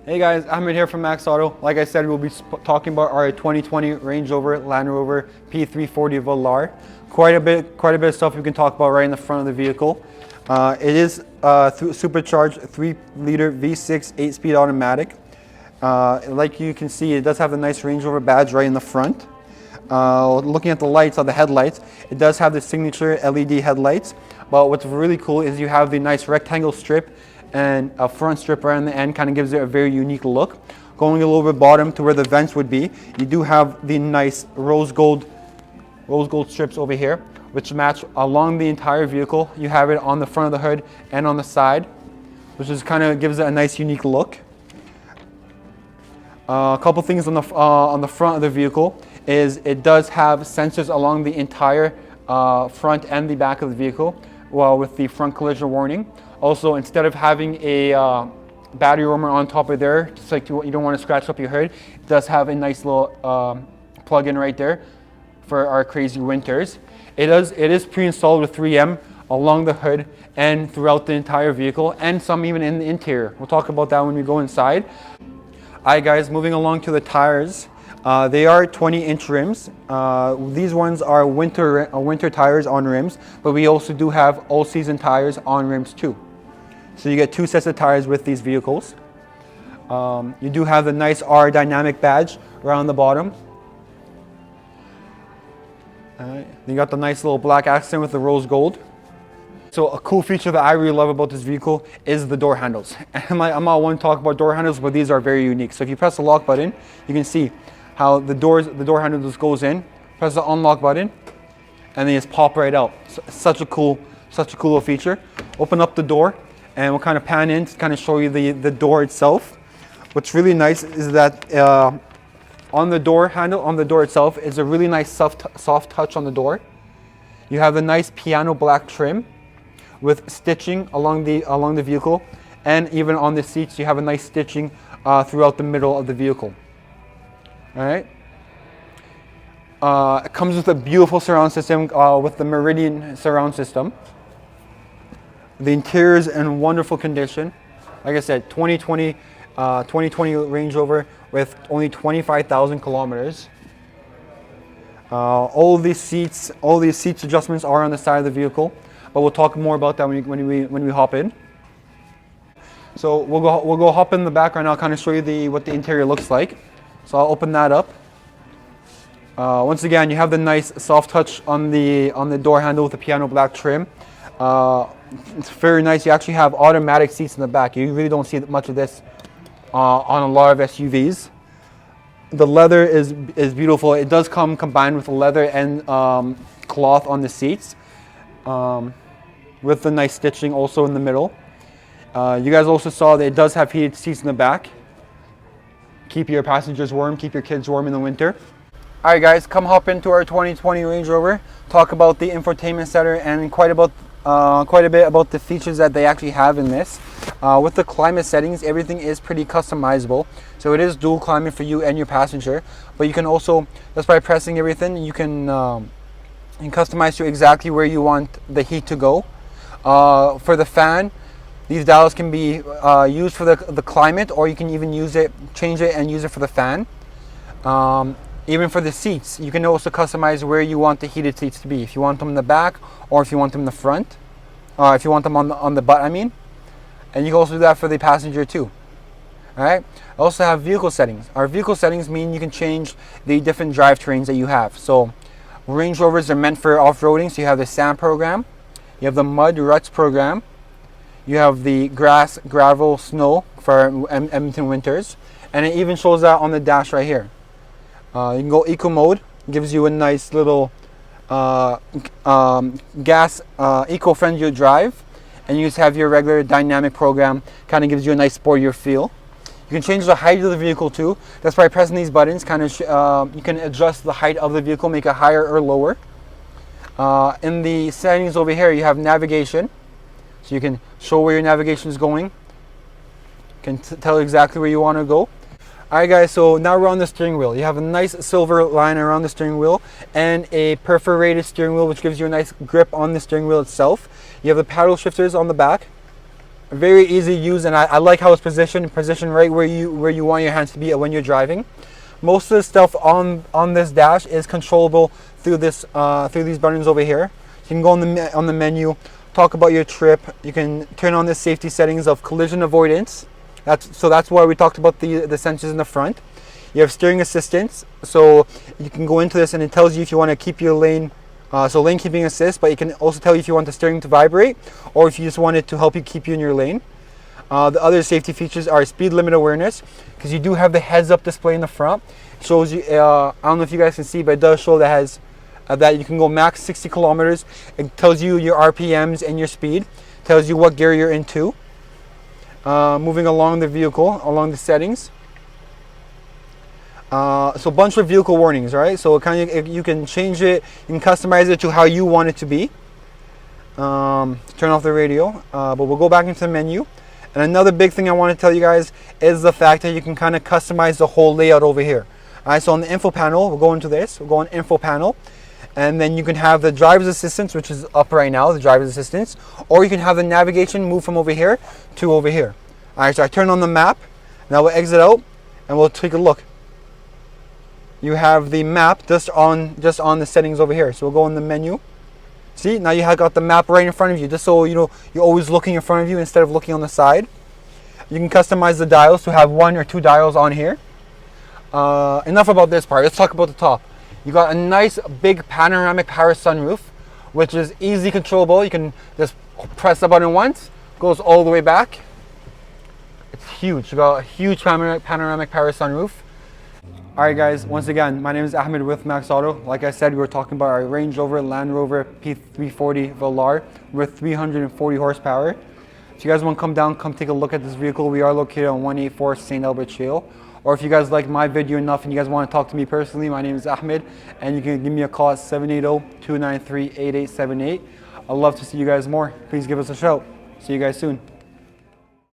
Hey guys, Ahmed here from Max Auto. Like I said, we'll be talking about our 2020 Range Rover Land Rover P-340 Valar. Quite a bit of stuff we can talk about right in the front of the vehicle. It is supercharged 3-liter V6 8-speed automatic. Like you can see, it does have the nice Range Rover badge right in the front. Looking at the lights on the headlights, it does have the signature LED headlights. But what's really cool is you have the nice rectangle strip and a front strip right on the end, kind of gives it a very unique look. Going a little bit bottom to where the vents would be, you do have the nice rose gold strips over here, which match along the entire vehicle. You have it on the front of the hood and on the side, which is kind of gives it a nice unique look. A couple things on the front of the vehicle is it does have sensors along the entire front and the back of the vehicle, well, with the front collision warning. Also, instead of having a battery warmer on top of there, just like you don't want to scratch up your hood, it does have a nice little plug-in right there for our crazy winters. It is pre-installed with 3M along the hood and throughout the entire vehicle, and some even in the interior. We'll talk about that when we go inside. Alright guys, moving along to the tires. They are 20-inch rims. These ones are winter tires on rims, but we also do have all-season tires on rims too. So you get 2 sets of tires with these vehicles. You do have the nice R dynamic badge around the bottom. You got the nice little black accent with the rose gold. So a cool feature that I really love about this vehicle is the door handles. I'm not one to talk about door handles, but these are very unique. So if you press the lock button, you can see how the door handle just goes in. Press the unlock button, and they just pop right out. So such a cool little feature. Open up the door, and we'll kind of pan in to kind of show you the door itself. What's really nice is that on the door handle, on the door itself, is a really nice soft touch on the door. You have a nice piano black trim with stitching along the vehicle, and even on the seats you have a nice stitching throughout the middle of the vehicle. All right. It comes with a beautiful surround system with the Meridian surround system. The interior is in wonderful condition. Like I said, 2020 Range Rover with only 25,000 kilometers. All these seats adjustments are on the side of the vehicle, but we'll talk more about that when we hop in. So we'll go hop in the back right now, kind of show you what the interior looks like. So I'll open that up. Once again, you have the nice soft touch on the door handle with the piano black trim. It's very nice. You actually have automatic seats in the back. You really don't see much of this on a lot of SUVs. The leather is beautiful. It does come combined with leather and cloth on the seats, with the nice stitching also in the middle. You guys also saw that it does have heated seats in the back. Keep your passengers warm, keep your kids warm in the winter. Alright guys, come hop into our 2020 Range Rover, talk about the Infotainment Center and quite a bit about the features that they actually have in this. With the climate settings, everything is pretty customizable. So it is dual climate for you and your passenger, but you can also, just by pressing everything, you can customize to exactly where you want the heat to go. For the fan, these dials can be used for the climate, or you can even change it and use it for the fan. Even for the seats, you can also customize where you want the heated seats to be. If you want them in the back, or if you want them in the front, if you want them on the butt, I mean. And you can also do that for the passenger too. All right. I also have vehicle settings. Our vehicle settings mean you can change the different drivetrains that you have. So Range Rovers are meant for off-roading. So you have the sand program, you have the mud ruts program, you have the grass, gravel, snow for Edmonton winters, and it even shows that on the dash right here. You can go eco mode, gives you a nice little gas eco-friendly drive, and you just have your regular dynamic program, kind of gives you a nice sportier feel. You can change the height of the vehicle too. That's by pressing these buttons, kind of you can adjust the height of the vehicle, make it higher or lower. In the settings over here, you have navigation, so you can show where your navigation is going. You can tell exactly where you want to go. Alright guys, so now we're on the steering wheel. You have a nice silver line around the steering wheel and a perforated steering wheel, which gives you a nice grip on the steering wheel itself. You have the paddle shifters on the back. Very easy to use, and I like how it's positioned right where you want your hands to be when you're driving. Most of the stuff on this dash is controllable through this through these buttons over here. You can go on the menu, talk about your trip. You can turn on the safety settings of collision avoidance. That's why we talked about the sensors in the front. You have steering assistance, so you can go into this and it tells you if you want to keep your lane. So lane keeping assist, but it can also tell you if you want the steering to vibrate or if you just want it to help you keep you in your lane. The other safety features are speed limit awareness, because you do have the heads-up display in the front. It shows you, I don't know if you guys can see, but it does show that that you can go max 60 kilometers. It tells you your RPMs and your speed. It tells you what gear you're into. Moving along the vehicle, along the settings. So a bunch of vehicle warnings, right? So you can change it, you can customize it to how you want it to be. Turn off the radio, but we'll go back into the menu. And another big thing I want to tell you guys is the fact that you can kind of customize the whole layout over here. All right, so on the info panel, we'll go into this, we'll go on info panel, and then you can have the driver's assistance, which is up right now, the driver's assistance, or you can have the navigation move from over here to over here. All right, so I turn on the map, now we'll exit out, and we'll take a look. You have the map just on the settings over here. So we'll go in the menu. See, now you have got the map right in front of you, just so you know you're always looking in front of you instead of looking on the side. You can customize the dials to have 1 or 2 dials on here. Enough about this part. Let's talk about the top. You got a nice big panoramic power sunroof, which is easy controllable. You can just press the button once, goes all the way back. It's huge. You got a huge panoramic power sunroof. Alright guys, once again, my name is Ahmed with Max Auto. Like I said, we were talking about our Range Rover Land Rover P-340 Valar with 340 horsepower. If you guys want to come down, come take a look at this vehicle. We are located on 184 St. Albert Trail. Or if you guys like my video enough and you guys want to talk to me personally, my name is Ahmed, and you can give me a call at 780-293-8878. I'd love to see you guys more. Please give us a shout. See you guys soon.